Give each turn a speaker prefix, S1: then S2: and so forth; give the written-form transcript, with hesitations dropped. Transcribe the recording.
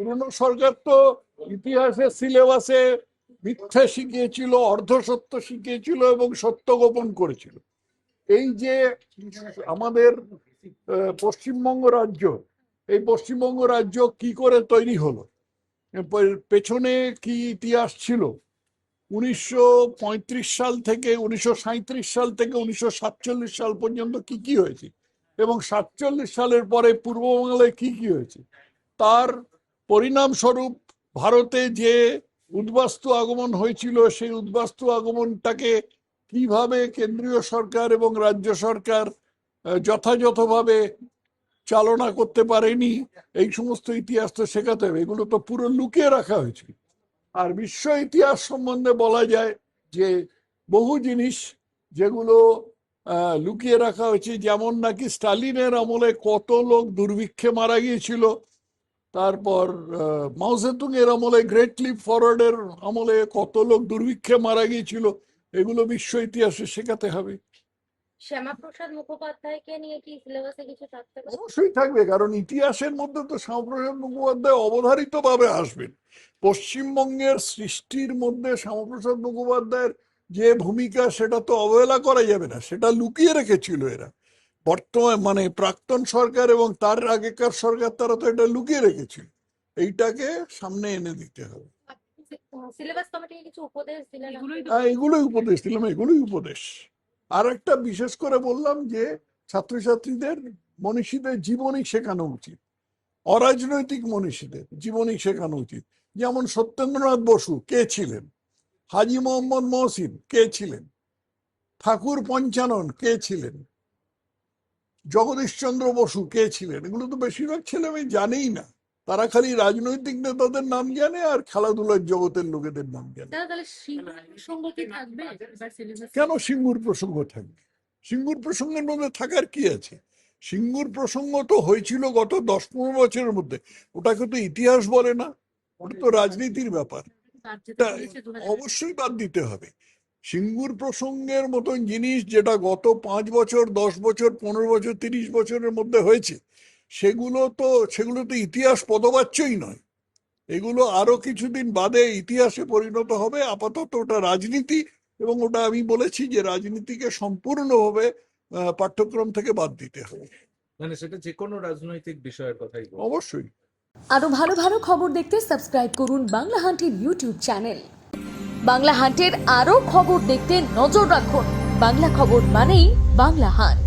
S1: পুরনো সরকার তো ইতিহাসের সিলেবাসে মিথ্যা শিখিয়েছিল, অর্ধসত্য শিখিয়েছিল এবং সত্য গোপন করেছিল। এই যে আমাদের পশ্চিমবঙ্গ রাজ্য, এই পশ্চিমবঙ্গ রাজ্য কি করে তৈরি হলো, পেছনে কি ইতিহাস ছিল? 1935 সাল থেকে 1937 সাল থেকে 1947 সাল পর্যন্ত কি কি হয়েছে, এবং 47 সালের পরে পূর্ববাংলায় কি কি হয়েছে, তার পরিণামস্বরূপ ভারতে যে উদ্বাস্তু আগমন হয়েছিল, সেই উদ্বাস্তু আগমনটাকে কিভাবে কেন্দ্রীয় সরকার এবং রাজ্য সরকার যথাযথভাবে চালনা করতে পারেনি, এই সমস্ত ইতিহাস তো শেখাতে হবে। এগুলো তো পুরো লুকিয়ে রাখা হয়েছিল। আর বিশ্ব ইতিহাস সম্বন্ধে বলা যায় যে বহু জিনিস যেগুলো লুকিয়ে রাখা হয়েছে, যেমন নাকি স্টালিনের আমলে কত লোক দুর্ভিক্ষে মারা গিয়েছিল, তারপর মাও জেতুং এর আমলে গ্রেট লিপ ফরওয়ার্ডের আমলে কত লোক দুর্ভিক্ষে মারা গিয়েছিল, এগুলো বিশ্ব ইতিহাসে শেখাতে হবে।
S2: শ্যামাপ্রসাদ মুখোপাধ্যায়কে নিয়ে কি সিলেবাসে কিছু থাকতে পারে?
S1: অবশ্যই থাকবে, কারণ ইতিহাসের মধ্যে তো শ্যামাপ্রসাদ মুখোপাধ্যায় অবধারিত ভাবে আসবেন। পশ্চিমবঙ্গের সৃষ্টির মধ্যে শ্যামাপ্রসাদ মুখোপাধ্যায়ের যে ভূমিকা, সেটা তো অবহেলা করা যাবে না, সেটা লুকিয়ে রেখেছিল এরা। বর্তমান মানে প্রাক্তন সরকার এবং তার আগেকার সরকার, তারা তো এটা লুকিয়ে রেখেছিল। এইটাকে সামনে এনে দিতে হবে।
S2: সিলেবাস কমিটি কিছু উপদেশ দিলেন?
S1: এগুলোই উপদেশ দিলাম, এগুলোই উপদেশ। আর একটা বিশেষ করে বললাম যে ছাত্রছাত্রীদের মনীষীদের জীবনী শেখানো উচিত, অরাজনৈতিক মনীষীদের জীবনী শেখানো উচিত। যেমন সত্যেন্দ্রনাথ বসু কে ছিলেন, হাজী মোহাম্মদ মহসিন কে ছিলেন, ঠাকুর পঞ্চানন কে ছিলেন, জগদীশচন্দ্র বসু কে ছিলেন, এগুলো তো বেশিরভাগ ছেলে মেয়ে জানেই না। তারা খালি রাজনৈতিক নেতাদের নাম জানে আর খেলাধুলার জগতের লোকেদের নাম জানে। কেন সিঙ্গুর প্রসঙ্গ থাকবে? সিঙ্গুর প্রসঙ্গের মধ্যে থাকার কি আছে? সিঙ্গুর প্রসঙ্গ তো হয়েছিল গত 10-15 বছরের মধ্যে, ওটাকে তো ইতিহাস বলে না, ওটা তো রাজনীতির ব্যাপার। অবশ্যই বাদ দিতে হবে। সিঙ্গুর প্রসঙ্গের মতন জিনিস যেটা গত 5 বছর 10 বছর 15 বছর 30 বছরের মধ্যে হয়েছে, সেগুলো তো ইতিহাস পদবাচ্যই নয়। এগুলো আরো কিছুদিন বাদে ইতিহাসে পরিণত হবে। আপাতত ওটা রাজনীতি, এবং ওটা আমি বলেছি যে রাজনীতিকে সম্পূর্ণভাবে পাঠ্যক্রম থেকে বাদ দিতে হবে।
S3: মানে সেটা যে কোনো রাজনৈতিক বিষয়ের কথাই বলবো।
S1: অবশ্যই।
S4: আরো ভালো ভালো খবর দেখতে সাবস্ক্রাইব করুন বাংলা হান্টের ইউটিউব চ্যানেল। বাংলা হান্টের আরো খবর দেখতে নজর রাখুন। বাংলা খবর মানেই বাংলা হান্ট।